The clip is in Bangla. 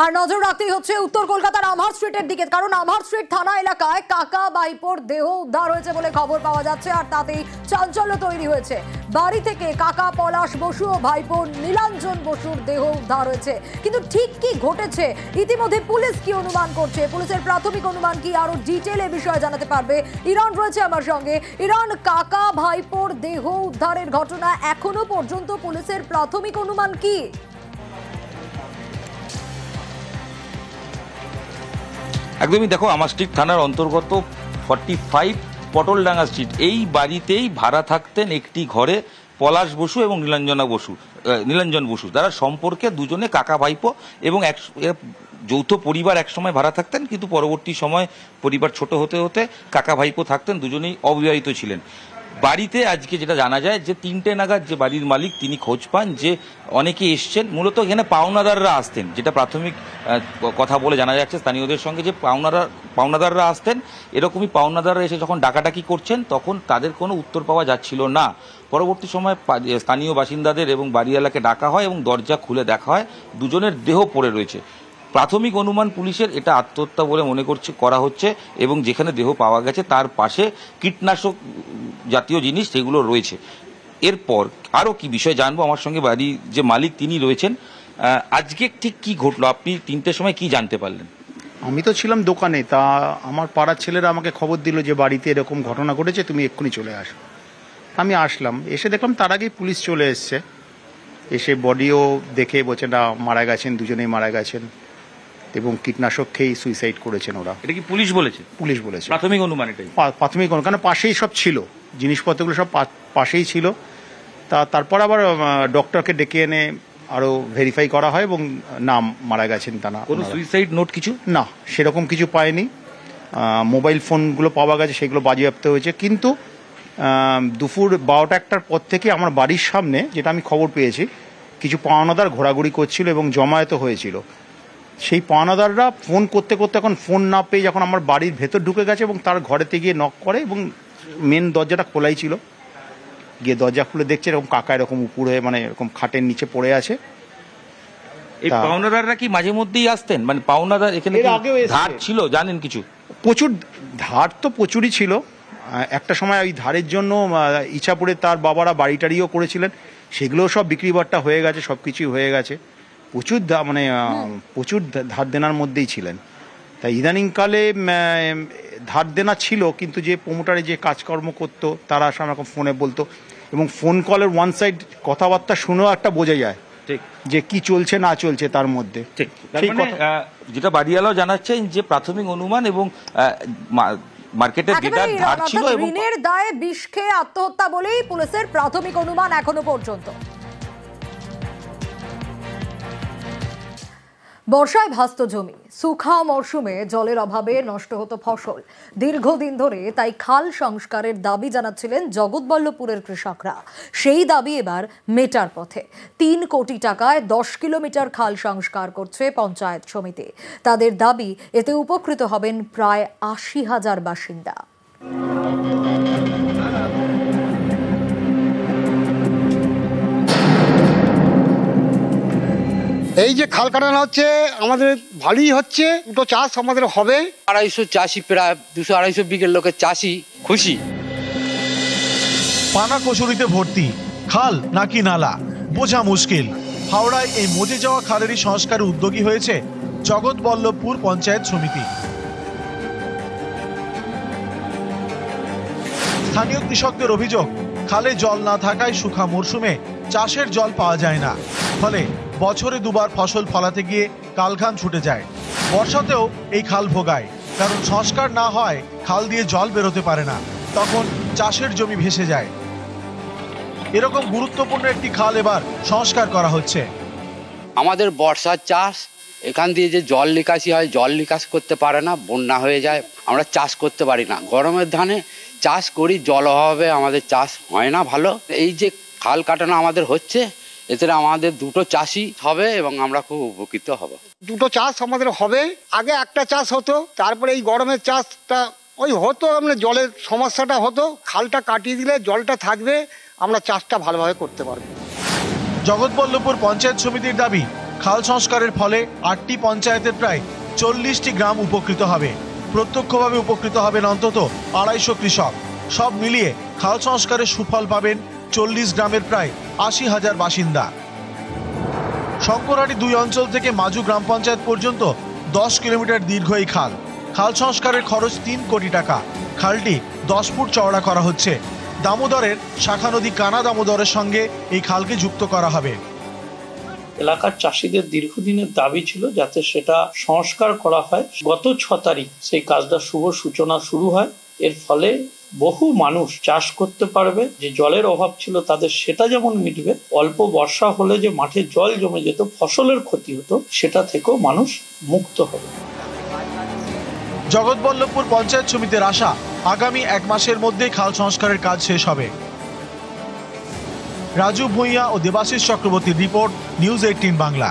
আর নজর রাখতেই হচ্ছে উত্তর কলকাতার আমহার স্ট্রিটের দিকে, কারণ আমহার স্ট্রিট থানা এলাকায় কাকা ভাইপোর দেহ উদ্ধার হয়েছে বলে খবর পাওয়া যাচ্ছে, আর তাতেই চাঞ্চল্য তৈরি হয়েছে। বাড়ি থেকে কাকা পলাশ বসু ও ভাইপো নীলাঞ্জন বসুর দেহ উদ্ধার হয়েছে, কিন্তু ঠিক কি ঘটেছে, ইতিমধ্যে পুলিশ কি অনুমান করছে, পুলিশের প্রাথমিক অনুমান কি, আরো ডিটেল এ বিষয়ে জানাতে পারবে ইরান রয়েছে আমার সঙ্গে। ইরান, কাকা ভাইপোর দেহ উদ্ধারের ঘটনা এখনো পর্যন্ত পুলিশের প্রাথমিক অনুমান কি? একদমই, দেখো আমার স্ট্রিট থানার অন্তর্গত 45 পটলডাঙ্গা স্ট্রিট, এই বাড়িতেই ভাড়া থাকতেন একটি ঘরে পলাশ বসু এবং নীলাঞ্জন বসু। তারা সম্পর্কে দুজনে কাকা ভাইপো এবং যৌথ পরিবার একসময় ভাড়া থাকতেন, কিন্তু পরবর্তী সময় পরিবার ছোট হতে হতে কাকা ভাইপো থাকতেন, দুজনেই অবিবাহিত ছিলেন। বাড়িতে আজকে যেটা জানা যায় যে 3টে নাগাদ যে বাড়ির মালিক তিনি খোঁজ পান যে অনেকে এসছেন, মূলত এখানে পাওনাদাররা আসতেন, যেটা প্রাথমিক কথা বলে জানা যাচ্ছে স্থানীয়দের সঙ্গে, যে পাওনাদাররা আসতেন। এরকমই পাওনাদাররা এসে যখন ডাকাডাকি করছেন তখন তাদের কোনো উত্তর পাওয়া যাচ্ছিল না। পরবর্তী সময় স্থানীয় বাসিন্দাদের এবং বাড়িওয়ালাকে ডাকা হয় এবং দরজা খুলে দেখা হয় দুজনের দেহ পড়ে রয়েছে। প্রাথমিক অনুমান পুলিশের এটা আত্মহত্যা বলে মনে করা হচ্ছে, এবং যেখানে দেহ পাওয়া গেছে তার পাশে কীটনাশক জাতীয় জিনিস সেগুলো রয়েছে। এরপর আরও কি বিষয় জানবো, আমার সঙ্গে বাড়ি যে মালিক তিনি রয়েছেন। আজকে ঠিক কি ঘটলো, আপনি 3টের সময় কি জানতে পারলেন? আমি তো ছিলাম দোকানে, তা আমার পাড়ার ছেলেরা আমাকে খবর দিল যে বাড়িতে এরকম ঘটনা ঘটেছে, তুমি এক্ষুনি চলে আসো। আমি আসলাম, এসে দেখলাম তার আগেই পুলিশ চলে এসছে, এসে বডিও দেখে বলছে না মারা গেছেন, দুজনেই মারা গেছেন এবং কীটনাশক খেয়েই সুইসাইড করেছেন ওরা। এটা কি পুলিশ বলেছে? পুলিশ বলেছে প্রাথমিক অনুমান এটাই। প্রাথমিক অনুমান, কারণ পাশেই সব ছিল, জিনিসপত্রগুলো সব পাশেই ছিল। তারপর আবার ডক্টরকে ডেকে এনে আরও ভেরিফাই করা হয় এবং নাম মারা গেছেন তা না। কোনো সুইসাইড নোট কিছু না, সেরকম কিছু পায়নি। মোবাইল ফোনগুলো পাওয়া গেছে, সেগুলো বাজেয়াপ্ত হয়েছে, কিন্তু দুপুর 12টা-1টার পর থেকে আমার বাড়ির সামনে, যেটা আমি খবর পেয়েছি, কিছু পাওনাদার ঘোরাঘুরি করছিল এবং জমায়েত হয়েছিল। সেই পাওনাদাররা ফোন করতে করতে এখন ফোন না পেয়ে যখন আমার বাড়ির ভেতর ঢুকে গেছে এবং তার ঘরেতে গিয়ে নক করে এবং মেন দরজাটা খোলাই ছিল, গিয়ে দরজা খুলে দেখছে এরকম কাকা এরকম উপর হয়ে, মানে এরকম খাটের নিচে পড়ে আছে। এই পাওনাদাররা কি মাঝে মধ্যেই আসতেন? মানে পাওনাদার এখানে ধার ছিল জানেন কিছু? প্রচুর ধার তো প্রচুরই ছিল। একটা সময় ওই ধারের জন্য ইচ্ছাপুরে তার বাবারা বাড়ি টাড়িও করেছিলেন, সেগুলোও সব বিক্রি বাট্টা হয়ে গেছে, সব কিছুই হয়ে গেছে। প্রচুর প্রচুর ধার দেনার মধ্যেই ছিলেন। তাই ইদানিংকালে ধার দেনা ছিল, কিন্তু যে প্রমোটারে যে কাজকর্ম করতো তারা সেরকম ফোনে বলতো এবং ফোন কলের ওয়ান সাইড কথাবার্তা শুনেও একটা বোঝা যায় ঠিক যে কি চলছে না চলছে তার মধ্যে। ঠিক, যেটা বাড়িওয়ালাও জানাচ্ছেন যে প্রাথমিক অনুমান এবং মার্কেটের ডেটার ধার ছিল এবং ঋণের দায়ে বিষ খেয়ে আত্মহত্যা বলেই পুলিশের প্রাথমিক অনুমান এখনো পর্যন্ত। বর্ষায় ভাস্ত জমি, শুখা মরশুমে জলের অভাবে নষ্ট হতো ফসল, দীর্ঘদিন ধরে তাই খাল সংস্কারের দাবি জানাচ্ছিলেন জগৎবল্লভপুরের কৃষকরা। সেই দাবি এবার মেটার পথে। 3 কোটি টাকায় 10 কিলোমিটার খাল সংস্কার করছে পঞ্চায়েত সমিতি। তাদের দাবি এতে উপকৃত হবেন প্রায় 80,000 বাসিন্দা। এই যে খাল কাটানো হচ্ছে আমাদের ভালোই হচ্ছে, দুটো চাষ আমাদের হবে। 250 চাষি, প্রায় 200-250 বিঘের লোকের চাষি খুশি। পানা কচুরিতে ভর্তি খাল নাকি নালা বোঝা মুশকিল। হাওড়ায় এই মজে যাওয়া খালেরই সংস্কারে উদ্যোগী হয়েছে জগৎবল্লভপুর পঞ্চায়েত সমিতি। স্থানীয় কৃষকদের অভিযোগ, খালে জল না থাকায় শুখা মরশুমে চাষের জল পাওয়া যায় না, ফলে বছরে 2বার ফসল ফলাতে গিয়ে কালঘাম ছুটে যায়। বর্ষাতেও এই খাল ভোগায়, কারণ সংস্কার না হয় খাল দিয়ে জল বেরোতে পারে না, তখন চাষের জমি ভেসে যায়। এরকম গুরুত্বপূর্ণ একটি খাল এবার সংস্কার করা হচ্ছে। আমাদের বর্ষার চাষ, এখান দিয়ে যে জল নিকাশি হয়, জল নিকাশ করতে পারে না, বন্যা হয়ে যায়, আমরা চাষ করতে পারি না। গরমের ধানে চাষ করি, জল অভাবে আমাদের চাষ হয় না ভালো। এই যে খাল কাটানো আমাদের হচ্ছে, এতে আমাদের 2টো চাষই হবে এবং আমরা খুব উপকৃত হব। দুটো চাষ আমাদের হবে। আগে একটা চাষ হতো, তারপরে এই গরমের চাষটা ওই হতো, আমরা জলের সমস্যাটা হতো। খালটা কাটিয়ে দিলে জলটা থাকবে, আমরা চাষটা ভালোভাবে করতে পারবো। জগৎবল্লভপুর পঞ্চায়েত সমিতির দাবি, খাল সংস্কারের ফলে 8টি পঞ্চায়েতের প্রায় 40টি গ্রাম উপকৃত হবে। প্রত্যক্ষভাবে উপকৃত হবেন অন্তত 250 কৃষক। সব মিলিয়ে খাল সংস্কারের সুফল পাবেন 40 গ্রামের প্রায় 80,000 বাসিন্দা। শঙ্করহাটি 2 অঞ্চল থেকে মাজু গ্রাম পঞ্চায়েত পর্যন্ত 10 কিলোমিটার দীর্ঘ এই খাল। খাল সংস্কারের খরচ 3 কোটি টাকা। খালটি 10 ফুট চওড়া করা হচ্ছে। দামোদরের শাখা নদী কানা দামোদরের সঙ্গে এই খালকে যুক্ত করা হবে। এলাকার চাষিদের দীর্ঘদিনের দাবি ছিল যাতে সেটা সংস্কার করা হয়। গত 6 তারিখ সেই কাজটা শুভ সূচনা শুরু হয়। এর ফলে বহু মানুষ চাষ করতে পারবে। যে জলের অভাব ছিল তাদের সেটা যেমন মিটবে, অল্প বর্ষা হলে যে মাঠে জল জমে যেত, ফসলের ক্ষতি হতো, সেটা থেকেও মানুষ মুক্ত হবে। জগৎবল্লভপুর পঞ্চায়েত সমিতির আশা আগামী 1 মাসের মধ্যেই খাল সংস্কারের কাজ শেষ হবে। রাজু ভূঁইয়া ও দেবাশিস চক্রবর্তীর রিপোর্ট, নিউজ 18 বাংলা।